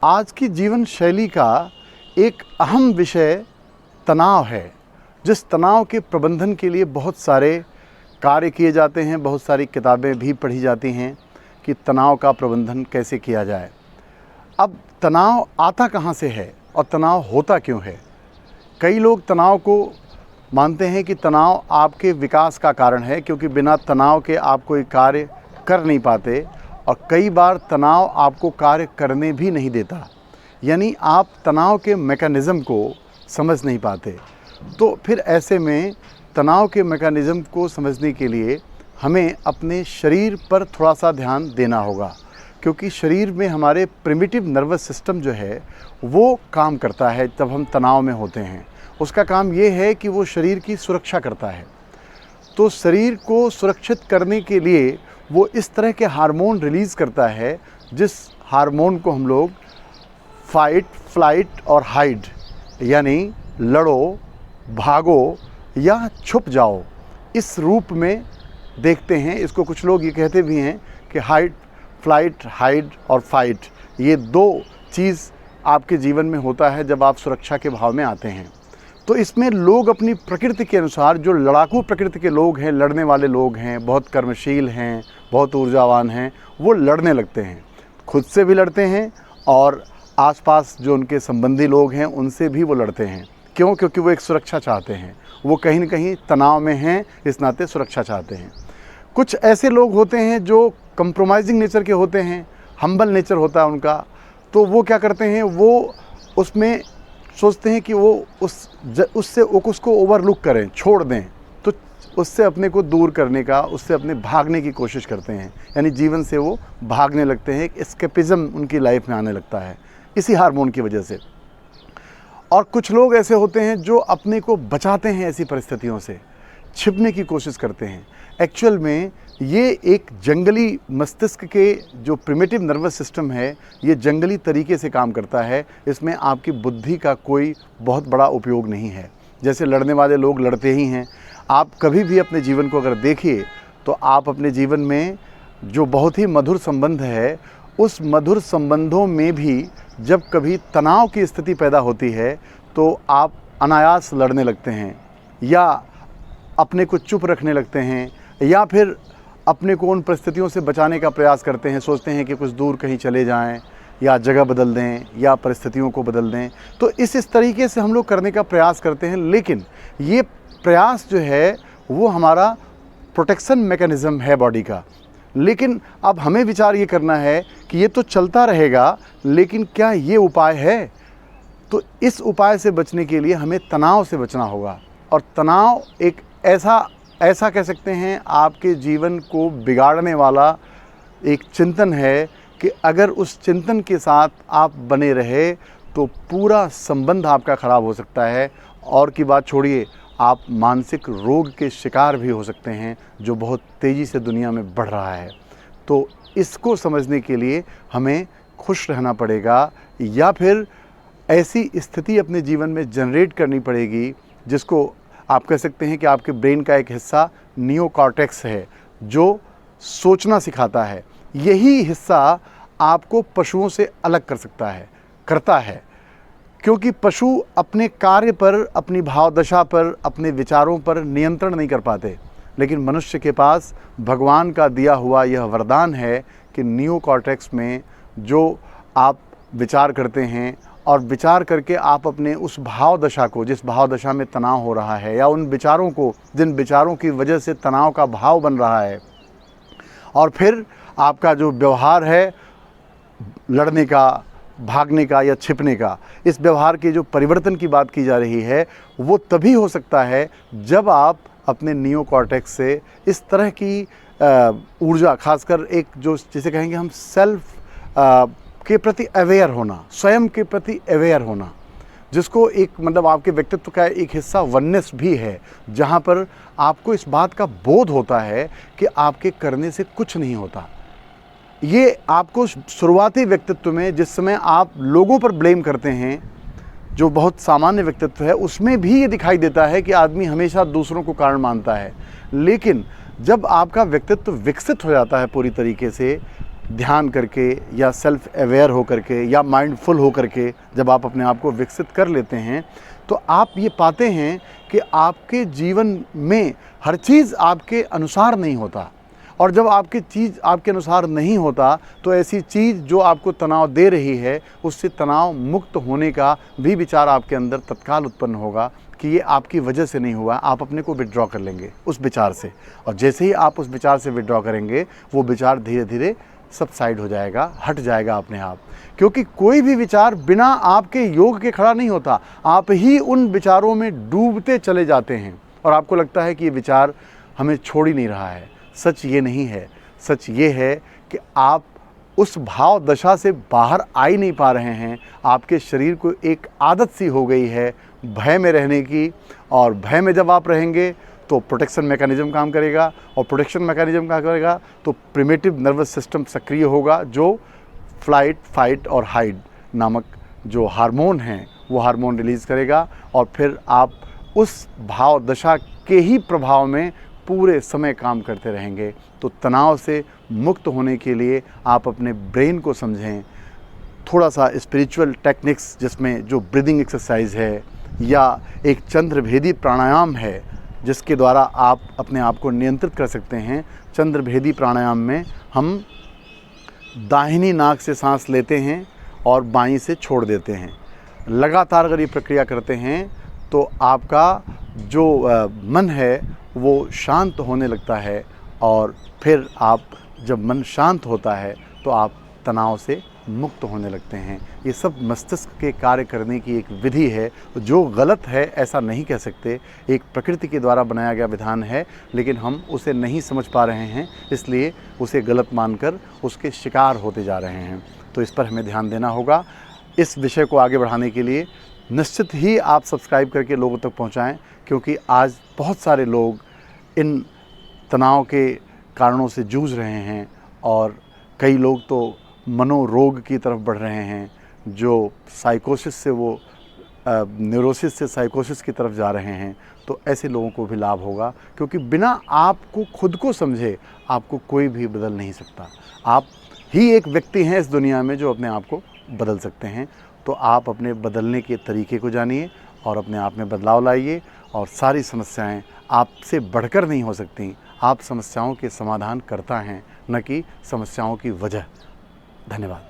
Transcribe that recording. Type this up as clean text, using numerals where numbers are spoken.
आज की जीवन शैली का एक अहम विषय तनाव है, जिस तनाव के प्रबंधन के लिए बहुत सारे कार्य किए जाते हैं, बहुत सारी किताबें भी पढ़ी जाती हैं कि तनाव का प्रबंधन कैसे किया जाए। अब तनाव आता कहाँ से है और तनाव होता क्यों है? कई लोग तनाव को मानते हैं कि तनाव आपके विकास का कारण है, क्योंकि बिना तनाव के आप कोई कार्य कर नहीं पाते, और कई बार तनाव आपको कार्य करने भी नहीं देता, यानी आप तनाव के मैकेनिज़्म को समझ नहीं पाते। तो फिर ऐसे में तनाव के मैकेनिज़्म को समझने के लिए हमें अपने शरीर पर थोड़ा सा ध्यान देना होगा, क्योंकि शरीर में हमारे प्रिमिटिव नर्वस सिस्टम जो है वो काम करता है जब हम तनाव में होते हैं। उसका काम ये है कि वो शरीर की सुरक्षा करता है। तो शरीर को सुरक्षित करने के लिए वो इस तरह के हार्मोन रिलीज़ करता है, जिस हार्मोन को हम लोग फाइट, फ्लाइट और हाइड, यानी लड़ो, भागो या छुप जाओ, इस रूप में देखते हैं। इसको कुछ लोग ये कहते भी हैं कि हाइट, फ्लाइट, हाइड और फाइट, ये दो चीज़ आपके जीवन में होता है जब आप सुरक्षा के भाव में आते हैं। तो इसमें लोग अपनी प्रकृति के अनुसार, जो लड़ाकू प्रकृति के लोग हैं, लड़ने वाले लोग हैं, बहुत कर्मशील हैं, बहुत ऊर्जावान हैं, वो लड़ने लगते हैं। खुद से भी लड़ते हैं और आसपास जो उनके संबंधी लोग हैं उनसे भी वो लड़ते हैं। क्यों? क्योंकि वो एक सुरक्षा चाहते हैं। वो कहीं न कहीं तनाव में हैं, इस नाते सुरक्षा चाहते हैं। कुछ ऐसे लोग होते हैं जो कंप्रोमाइज़िंग नेचर के होते हैं, हम्बल नेचर होता है उनका। तो वो क्या करते हैं, वो उसमें सोचते हैं कि वो उससे उसको ओवरलुक करें, छोड़ दें, तो उससे अपने को दूर करने का, उससे अपने भागने की कोशिश करते हैं, यानी जीवन से वो भागने लगते हैं। एक एस्केपिज़म उनकी लाइफ में आने लगता है इसी हार्मोन की वजह से। और कुछ लोग ऐसे होते हैं जो अपने को बचाते हैं ऐसी परिस्थितियों से, छिपने की कोशिश करते हैं। एक्चुअल में ये एक जंगली मस्तिष्क के जो प्रिमिटिव नर्वस सिस्टम है, ये जंगली तरीके से काम करता है। इसमें आपकी बुद्धि का कोई बहुत बड़ा उपयोग नहीं है। जैसे लड़ने वाले लोग लड़ते ही हैं। आप कभी भी अपने जीवन को अगर देखिए तो आप अपने जीवन में जो बहुत ही मधुर संबंध है, उस मधुर संबंधों में भी जब कभी तनाव की स्थिति पैदा होती है तो आप अनायास लड़ने लगते हैं, या अपने को चुप रखने लगते हैं, या फिर अपने को उन परिस्थितियों से बचाने का प्रयास करते हैं। सोचते हैं कि कुछ दूर कहीं चले जाएं, या जगह बदल दें, या परिस्थितियों को बदल दें। तो इस तरीके से हम लोग करने का प्रयास करते हैं, लेकिन ये प्रयास जो है वो हमारा प्रोटेक्शन मैकेनिज़्म है बॉडी का। लेकिन अब हमें विचार ये करना है कि ये तो चलता रहेगा, लेकिन क्या ये उपाय है? तो इस उपाय से बचने के लिए हमें तनाव से बचना होगा। और तनाव एक ऐसा कह सकते हैं आपके जीवन को बिगाड़ने वाला एक चिंतन है कि अगर उस चिंतन के साथ आप बने रहे तो पूरा संबंध आपका ख़राब हो सकता है। और की बात छोड़िए, आप मानसिक रोग के शिकार भी हो सकते हैं, जो बहुत तेज़ी से दुनिया में बढ़ रहा है। तो इसको समझने के लिए हमें खुश रहना पड़ेगा, या फिर ऐसी स्थिति अपने जीवन में जनरेट करनी पड़ेगी जिसको आप कह सकते हैं कि आपके ब्रेन का एक हिस्सा नियोकॉर्टेक्स है, जो सोचना सिखाता है। यही हिस्सा आपको पशुओं से अलग करता है, क्योंकि पशु अपने कार्य पर, अपनी भाव दशा पर, अपने विचारों पर नियंत्रण नहीं कर पाते। लेकिन मनुष्य के पास भगवान का दिया हुआ यह वरदान है कि नियोकॉर्टेक्स में जो आप विचार करते हैं, और विचार करके आप अपने उस भाव दशा को, जिस भाव दशा में तनाव हो रहा है, या उन विचारों को, जिन विचारों की वजह से तनाव का भाव बन रहा है, और फिर आपका जो व्यवहार है लड़ने का, भागने का या छिपने का, इस व्यवहार के जो परिवर्तन की बात की जा रही है, वो तभी हो सकता है जब आप अपने नियोकॉर्टेक्स से इस तरह की ऊर्जा, खासकर एक जो जिसे कहेंगे हम सेल्फ के प्रति अवेयर होना, स्वयं के प्रति अवेयर होना, जिसको एक मतलब आपके व्यक्तित्व का एक हिस्सा वननेस भी है, जहाँ पर आपको इस बात का बोध होता है कि आपके करने से कुछ नहीं होता। ये आपको शुरुआती व्यक्तित्व में, जिस समय आप लोगों पर ब्लेम करते हैं, जो बहुत सामान्य व्यक्तित्व है, उसमें भी ये दिखाई देता है कि आदमी हमेशा दूसरों को कारण मानता है। लेकिन जब आपका व्यक्तित्व विकसित हो जाता है पूरी तरीके से, ध्यान करके या सेल्फ अवेयर हो करके या माइंडफुल हो करके जब आप अपने आप को विकसित कर लेते हैं, तो आप ये पाते हैं कि आपके जीवन में हर चीज़ आपके अनुसार नहीं होता। और जब आपकी चीज़ आपके अनुसार नहीं होता, तो ऐसी चीज़ जो आपको तनाव दे रही है, उससे तनाव मुक्त होने का भी विचार आपके अंदर तत्काल उत्पन्न होगा कि ये आपकी वजह से नहीं हुआ। आप अपने को विड्रॉ कर लेंगे उस विचार से, और जैसे ही आप उस विचार से विड्रॉ करेंगे, वो विचार धीरे धीरे सबसाइड हो जाएगा, हट जाएगा अपने आप। क्योंकि कोई भी विचार बिना आपके योग के खड़ा नहीं होता। आप ही उन विचारों में डूबते चले जाते हैं और आपको लगता है कि ये विचार हमें छोड़ ही नहीं रहा है। सच ये नहीं है। सच ये है कि आप उस भाव दशा से बाहर आ ही नहीं पा रहे हैं। आपके शरीर को एक आदत सी हो गई है भय में रहने की, और भय में जब आप रहेंगे तो प्रोटेक्शन मैकेनिज़्म काम करेगा, और प्रोटेक्शन मैकेनिज़्म क्या करेगा, तो प्रिमिटिव नर्वस सिस्टम सक्रिय होगा, जो फ्लाइट, फाइट और हाइड नामक जो हार्मोन हैं वो हार्मोन रिलीज़ करेगा, और फिर आप उस भाव दशा के ही प्रभाव में पूरे समय काम करते रहेंगे। तो तनाव से मुक्त होने के लिए आप अपने ब्रेन को समझें। थोड़ा सा स्पिरिचुअल टेक्निक्स, जिसमें जो ब्रीदिंग एक्सरसाइज है या एक चंद्रभेदी प्राणायाम है, जिसके द्वारा आप अपने आप को नियंत्रित कर सकते हैं। चंद्रभेदी प्राणायाम में हम दाहिनी नाक से सांस लेते हैं और बाईं से छोड़ देते हैं। लगातार अगर ये प्रक्रिया करते हैं तो आपका जो मन है वो शांत होने लगता है, और फिर आप जब मन शांत होता है तो आप तनाव से मुक्त होने लगते हैं। ये सब मस्तिष्क के कार्य करने की एक विधि है। जो गलत है ऐसा नहीं कह सकते, एक प्रकृति के द्वारा बनाया गया विधान है, लेकिन हम उसे नहीं समझ पा रहे हैं, इसलिए उसे गलत मानकर उसके शिकार होते जा रहे हैं। तो इस पर हमें ध्यान देना होगा। इस विषय को आगे बढ़ाने के लिए निश्चित ही आप सब्सक्राइब करके लोगों तक पहुंचाएं, क्योंकि आज बहुत सारे लोग इन तनाव के कारणों से जूझ रहे हैं, और कई लोग तो मनोरोग की तरफ बढ़ रहे हैं, जो साइकोसिस से वो न्यूरोसिस से साइकोसिस की तरफ जा रहे हैं। तो ऐसे लोगों को भी लाभ होगा, क्योंकि बिना आपको खुद को समझे आपको कोई भी बदल नहीं सकता। आप ही एक व्यक्ति हैं इस दुनिया में जो अपने आप को बदल सकते हैं। तो आप अपने बदलने के तरीके को जानिए और अपने आप में बदलाव लाइए, और सारी समस्याएं आपसे बढ़कर नहीं हो सकती। आप समस्याओं के समाधान करता हैं, न कि समस्याओं की वजह। धन्यवाद।